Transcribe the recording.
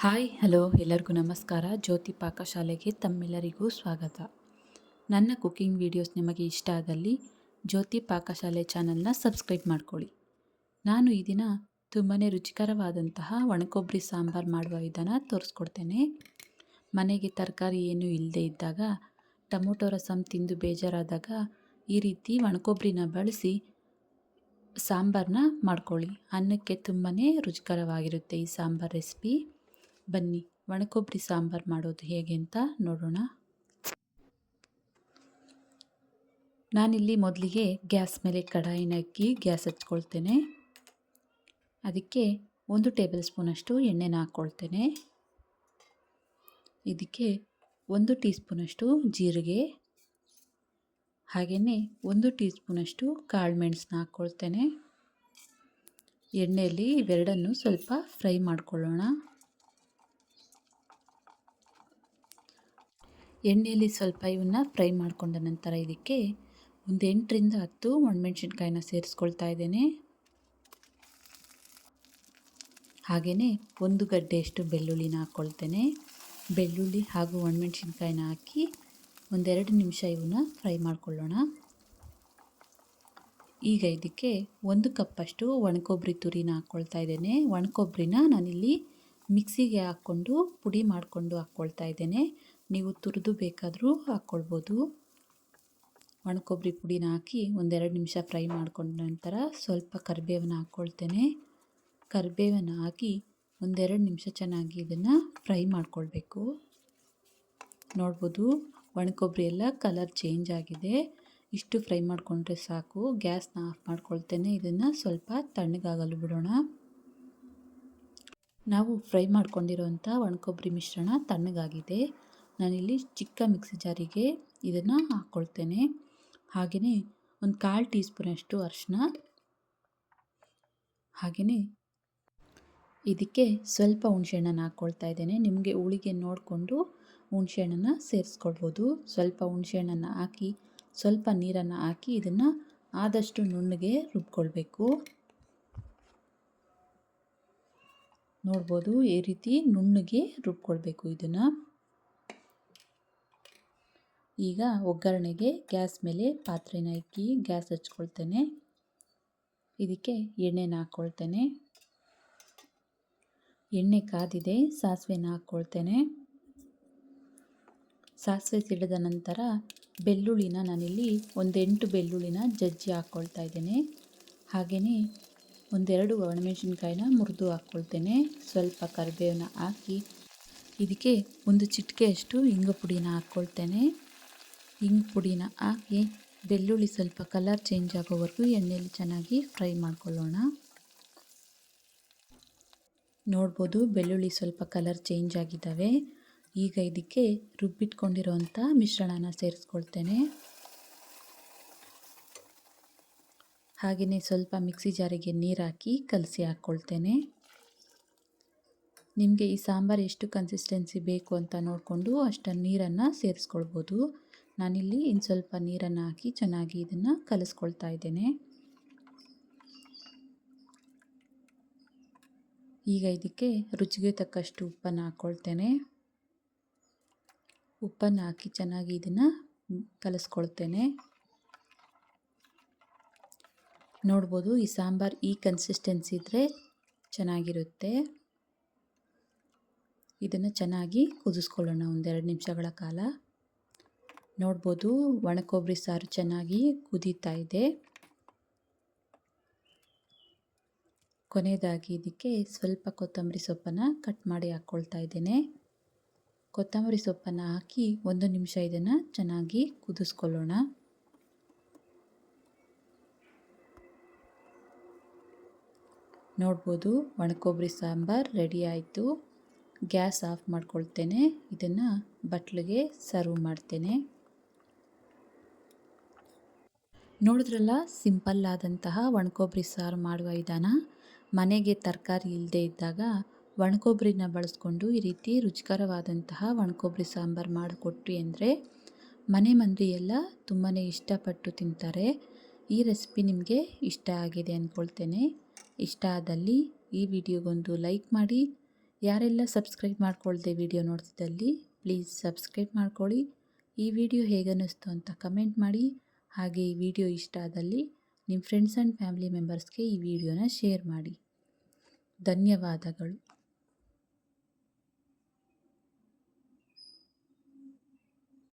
Hi hello ಎಲ್ಲರಿಗೂ ನಮಸ್ಕಾರ. ಜ್ಯೋತಿ ಪಾಕಶಾಲೆಗೆ ತಮ್ಮೆಲ್ಲರಿಗೂ ಸ್ವಾಗತ. ನನ್ನ ಕುಕ್ಕಿಂಗ್ ವಿಡಿಯೋಸ್ ನಿಮಗೆ ಇಷ್ಟ ಆದಲ್ಲಿ ಜ್ಯೋತಿ ಪಾಕಶಾಲೆ ಚಾನಲ್ನ ಸಬ್ಸ್ಕ್ರೈಬ್ ಮಾಡ್ಕೊಳ್ಳಿ. ನಾನು ಈ ದಿನ ತುಂಬಾ ರುಚಿಕರವಾದಂತಹ ಒಣಕೊಬ್ಬರಿ ಸಾಂಬಾರು ಮಾಡುವ ವಿಧಾನ ತೋರಿಸ್ಕೊಡ್ತೇನೆ. ಮನೆಗೆ ತರಕಾರಿ ಏನೂ ಇಲ್ಲದೆ ಇದ್ದಾಗ, ಟೊಮೊಟೊ ರಸಂ ತಿಂದು ಬೇಜಾರಾದಾಗ ಈ ರೀತಿ ಒಣಕೊಬ್ಬರಿನ ಬಳಸಿ ಸಾಂಬಾರನ್ನ ಮಾಡ್ಕೊಳ್ಳಿ. ಅನ್ನಕ್ಕೆ ತುಂಬಾ ರುಚಿಕರವಾಗಿರುತ್ತೆ ಈ ಸಾಂಬಾರು ರೆಸಿಪಿ. ಬನ್ನಿ ಒಣಕೊಬ್ಬರಿ ಸಾಂಬಾರು ಮಾಡೋದು ಹೇಗೆ ಅಂತ ನೋಡೋಣ. ನಾನಿಲ್ಲಿ ಮೊದಲಿಗೆ ಗ್ಯಾಸ್ ಮೇಲೆ ಕಡಾಯಿನ ಇಕ್ಕಿ ಗ್ಯಾಸ್ ಹಚ್ಕೊಳ್ತೇನೆ. ಅದಕ್ಕೆ 1 ಟೇಬಲ್ ಸ್ಪೂನಷ್ಟು ಎಣ್ಣೆನ ಹಾಕ್ಕೊಳ್ತೇನೆ. ಇದಕ್ಕೆ 1 ಟೀ ಸ್ಪೂನಷ್ಟು ಜೀರಿಗೆ, ಹಾಗೆಯೇ 1 ಟೀ ಸ್ಪೂನಷ್ಟು ಕಾಳು ಮೆಣಸನ್ನ ಹಾಕ್ಕೊಳ್ತೇನೆ. ಎಣ್ಣೆಯಲ್ಲಿ ಇವೆರಡನ್ನು ಸ್ವಲ್ಪ ಫ್ರೈ ಮಾಡ್ಕೊಳ್ಳೋಣ. ಎಣ್ಣೆಯಲ್ಲಿ ಸ್ವಲ್ಪ ಇವನ್ನ ಫ್ರೈ ಮಾಡಿಕೊಂಡ ನಂತರ ಇದಕ್ಕೆ ಒಂದು 8 ರಿಂದ 10 ಒಣಮೆಣಸಿನ್ಕಾಯಿನ ಸೇರಿಸ್ಕೊಳ್ತಾ ಇದ್ದೇನೆ. ಹಾಗೆಯೇ 1 ಗಡ್ಡೆಯಷ್ಟು ಬೆಳ್ಳುಳ್ಳಿನ ಹಾಕ್ಕೊಳ್ತೇನೆ. ಬೆಳ್ಳುಳ್ಳಿ ಹಾಗೂ ಒಣಮೆಣಸಿನ್ಕಾಯಿನ ಹಾಕಿ ಒಂದೆರಡು ನಿಮಿಷ ಇವನ್ನ ಫ್ರೈ ಮಾಡ್ಕೊಳ್ಳೋಣ. ಈಗ ಇದಕ್ಕೆ 1 ಕಪ್ಪಷ್ಟು ಒಣಕೊಬ್ಬರಿ ತುರಿನ ಹಾಕ್ಕೊಳ್ತಾ ಇದ್ದೇನೆ. ಒಣಕೊಬ್ಬರಿನ ನಾನಿಲ್ಲಿ ಮಿಕ್ಸಿಗೆ ಹಾಕ್ಕೊಂಡು ಪುಡಿ ಮಾಡಿಕೊಂಡು ಹಾಕ್ಕೊಳ್ತಾ ಇದ್ದೇನೆ. ನೀವು ತುರಿದು ಬೇಕಾದರೂ ಹಾಕ್ಕೊಳ್ಬೋದು. ಒಣಕೊಬ್ಬರಿ ಪುಡಿನ ಹಾಕಿ ಒಂದೆರಡು ನಿಮಿಷ ಫ್ರೈ ಮಾಡ್ಕೊಂಡ ನಂತರ ಸ್ವಲ್ಪ ಕರಿಬೇವನ್ನ ಹಾಕ್ಕೊಳ್ತೇನೆ. ಕರಿಬೇವನ್ನ ಹಾಕಿ ಒಂದೆರಡು ನಿಮಿಷ ಚೆನ್ನಾಗಿ ಇದನ್ನು ಫ್ರೈ ಮಾಡ್ಕೊಳ್ಬೇಕು. ನೋಡ್ಬೋದು ಒಣಕೊಬ್ಬರಿ ಎಲ್ಲ ಕಲರ್ ಚೇಂಜ್ ಆಗಿದೆ. ಇಷ್ಟು ಫ್ರೈ ಮಾಡಿಕೊಂಡ್ರೆ ಸಾಕು. ಗ್ಯಾಸ್ನ ಆಫ್ ಮಾಡ್ಕೊಳ್ತೇನೆ. ಇದನ್ನು ಸ್ವಲ್ಪ ತಣ್ಣಗಾಗಲು ಬಿಡೋಣ. ನಾವು ಫ್ರೈ ಮಾಡ್ಕೊಂಡಿರೋಂಥ ಒಣಕೊಬ್ಬರಿ ಮಿಶ್ರಣ ತಣ್ಣಗಾಗಿದೆ. ನಾನಿಲ್ಲಿ ಚಿಕ್ಕ ಮಿಕ್ಸಿ ಜಾರಿಗೆ ಇದನ್ನು ಹಾಕ್ಕೊಳ್ತೇನೆ. ಹಾಗೆಯೇ ಒಂದು 1/4 ಟೀ ಸ್ಪೂನಷ್ಟು ಅರಿಶಿನ, ಹಾಗೆಯೇ ಇದಕ್ಕೆ ಸ್ವಲ್ಪ ಹುಣಸೆಹಣ್ಣನ್ನು ಹಾಕ್ಕೊಳ್ತಾ ಇದ್ದೇನೆ. ನಿಮಗೆ ಹುಳಿಗೆ ನೋಡಿಕೊಂಡು ಹುಣಸೆಹಣ್ಣನ್ನು ಸೇರಿಸ್ಕೊಳ್ಬೋದು. ಸ್ವಲ್ಪ ಹುಣಸೆಹಣ್ಣನ್ನು ಹಾಕಿ ಸ್ವಲ್ಪ ನೀರನ್ನು ಹಾಕಿ ಇದನ್ನು ಆದಷ್ಟು ನುಣ್ಣಗೆ ರುಬ್ಕೊಳ್ಬೇಕು. ನೋಡ್ಬೋದು ಈ ರೀತಿ ನುಣ್ಣಗೆ ರುಬ್ಕೊಳ್ಬೇಕು ಇದನ್ನು. ಈಗ ಒಗ್ಗರಣೆಗೆ ಗ್ಯಾಸ್ ಮೇಲೆ ಪಾತ್ರೆನ ಇಕ್ಕಿ ಗ್ಯಾಸ್ ಹಚ್ಕೊಳ್ತೇನೆ. ಇದಕ್ಕೆ ಎಣ್ಣೆನ ಹಾಕ್ಕೊಳ್ತೇನೆ. ಎಣ್ಣೆ ಕಾದಿದೆ. ಸಾಸಿವೆನ ಹಾಕ್ಕೊಳ್ತೇನೆ. ಸಾಸಿವೆ ಸಿಡಿದ ನಂತರ ಬೆಳ್ಳುಳ್ಳಿನ ನಾನಿಲ್ಲಿ ಒಂದು 8 ಬೆಳ್ಳುಳ್ಳಿನ ಜಜ್ಜಿ ಹಾಕ್ಕೊಳ್ತಾ ಇದ್ದೇನೆ. ಹಾಗೆಯೇ ಒಂದೆರಡು ಒಣಮೆಣಸಿನ್ಕಾಯಿನ ಮುರಿದು ಹಾಕ್ಕೊಳ್ತೇನೆ. ಸ್ವಲ್ಪ ಕರಿಬೇವನ್ನ ಹಾಕಿ ಇದಕ್ಕೆ ಒಂದು ಚಿಟಿಕೆಯಷ್ಟು ಇಂಗು ಪುಡಿನ ಹಾಕ್ಕೊಳ್ತೇನೆ. ಇಂಗು ಪುಡಿನ ಹಾಕಿ ಬೆಳ್ಳುಳ್ಳಿ ಸ್ವಲ್ಪ ಕಲರ್ ಚೇಂಜ್ ಆಗೋವರೆಗೂ ಎಣ್ಣೆಯಲ್ಲಿ ಚೆನ್ನಾಗಿ ಫ್ರೈ ಮಾಡ್ಕೊಳ್ಳೋಣ. ನೋಡ್ಬೋದು ಬೆಳ್ಳುಳ್ಳಿ ಸ್ವಲ್ಪ ಕಲರ್ ಚೇಂಜ್ ಆಗಿದ್ದಾವೆ. ಈಗ ಇದಕ್ಕೆ ರುಬ್ಬಿಟ್ಕೊಂಡಿರೋಂಥ ಮಿಶ್ರಣನ ಸೇರಿಸ್ಕೊಳ್ತೇನೆ. ಹಾಗೆಯೇ ಸ್ವಲ್ಪ ಮಿಕ್ಸಿ ಜಾರಿಗೆ ನೀರು ಹಾಕಿ ಕಲಸಿ ಹಾಕ್ಕೊಳ್ತೇನೆ. ನಿಮಗೆ ಈ ಸಾಂಬಾರು ಎಷ್ಟು ಕನ್ಸಿಸ್ಟೆನ್ಸಿ ಬೇಕು ಅಂತ ನೋಡಿಕೊಂಡು ಅಷ್ಟನ್ನು ನೀರನ್ನು ಸೇರಿಸ್ಕೊಳ್ಬೋದು. ನಾನಿಲ್ಲಿ ಇನ್ನು ಸ್ವಲ್ಪ ನೀರನ್ನು ಹಾಕಿ ಚೆನ್ನಾಗಿ ಇದನ್ನು ಕಲಿಸ್ಕೊಳ್ತಾ ಇದ್ದೇನೆ. ಈಗ ಇದಕ್ಕೆ ರುಚಿಗೆ ತಕ್ಕಷ್ಟು ಉಪ್ಪನ್ನು ಹಾಕ್ಕೊಳ್ತೇನೆ. ಉಪ್ಪನ್ನು ಹಾಕಿ ಚೆನ್ನಾಗಿ ಇದನ್ನು ಕಲಿಸ್ಕೊಳ್ತೇನೆ. ನೋಡ್ಬೋದು ಈ ಸಾಂಬಾರು ಈ ಕನ್ಸಿಸ್ಟೆನ್ಸಿ ಇದ್ದರೆ ಚೆನ್ನಾಗಿರುತ್ತೆ. ಇದನ್ನು ಚೆನ್ನಾಗಿ ಕುದಿಸ್ಕೊಳ್ಳೋಣ ಒಂದೆರಡು ನಿಮಿಷಗಳ ಕಾಲ. ನೋಡ್ಬೋದು ಒಣಕೊಬ್ಬರಿ ಸಾರು ಚೆನ್ನಾಗಿ ಕುದೀತಾ ಇದೆ. ಕೊನೆಯದಾಗಿ ಇದಕ್ಕೆ ಸ್ವಲ್ಪ ಕೊತ್ತಂಬರಿ ಸೊಪ್ಪನ್ನು ಕಟ್ ಮಾಡಿ ಹಾಕ್ಕೊಳ್ತಾ ಇದ್ದೇನೆ. ಕೊತ್ತಂಬರಿ ಸೊಪ್ಪನ್ನು ಹಾಕಿ 1 ನಿಮಿಷ ಇದನ್ನು ಚೆನ್ನಾಗಿ ಕುದಿಸ್ಕೊಳ್ಳೋಣ. ನೋಡ್ಬೋದು ಒಣಕೊಬ್ಬರಿ ಸಾಂಬಾರು ರೆಡಿ ಆಯಿತು. ಗ್ಯಾಸ್ ಆಫ್ ಮಾಡ್ಕೊಳ್ತೇನೆ. ಇದನ್ನು ಬಟ್ಲಿಗೆ ಸರ್ವ್ ಮಾಡ್ತೇನೆ. ನೋಡಿದ್ರಲ್ಲ ಸಿಂಪಲ್ ಆದಂತಹ ಒಣಕೊಬ್ಬರಿ ಸಾರು ಮಾಡುವ ವಿಧಾನ. ಮನೆಗೆ ತರಕಾರಿ ಇಲ್ಲದೆ ಇದ್ದಾಗ ಒಣಕೊಬ್ಬರಿನ ಬಳಸ್ಕೊಂಡು ಈ ರೀತಿ ರುಚಿಕರವಾದಂತಹ ಒಣಕೊಬ್ಬರಿ ಸಾಂಬಾರು ಮಾಡಿಕೊಟ್ರಿ ಅಂದರೆ ಮನೆ ಮಂದಿ ಎಲ್ಲ ತುಂಬಾ ಇಷ್ಟಪಟ್ಟು ತಿಂತಾರೆ. ಈ ರೆಸಿಪಿ ನಿಮಗೆ ಇಷ್ಟ ಆಗಿದೆ ಅಂದ್ಕೊಳ್ತೇನೆ. ಇಷ್ಟ ಆದಲ್ಲಿ ಈ ವಿಡಿಯೋಗೊಂದು ಲೈಕ್ ಮಾಡಿ. ಯಾರೆಲ್ಲ ಸಬ್ಸ್ಕ್ರೈಬ್ ಮಾಡ್ಕೊಳ್ದೆ ವಿಡಿಯೋ ನೋಡ್ತಿದ್ದಲ್ಲಿ ಪ್ಲೀಸ್ ಸಬ್ಸ್ಕ್ರೈಬ್ ಮಾಡ್ಕೊಳ್ಳಿ. ಈ ವಿಡಿಯೋ ಹೇಗನ್ನಿಸ್ತು ಅಂತ ಕಮೆಂಟ್ ಮಾಡಿ. ಹಾಗೆ ಈ ವಿಡಿಯೋ ಇಷ್ಟ ಆದಲ್ಲಿ ನಿಮ್ಮ ಫ್ರೆಂಡ್ಸ್ ಆ್ಯಂಡ್ ಫ್ಯಾಮಿಲಿ ಮೆಂಬರ್ಸ್ಗೆ ಈ ವಿಡಿಯೋನ ಶೇರ್ ಮಾಡಿ. ಧನ್ಯವಾದಗಳು.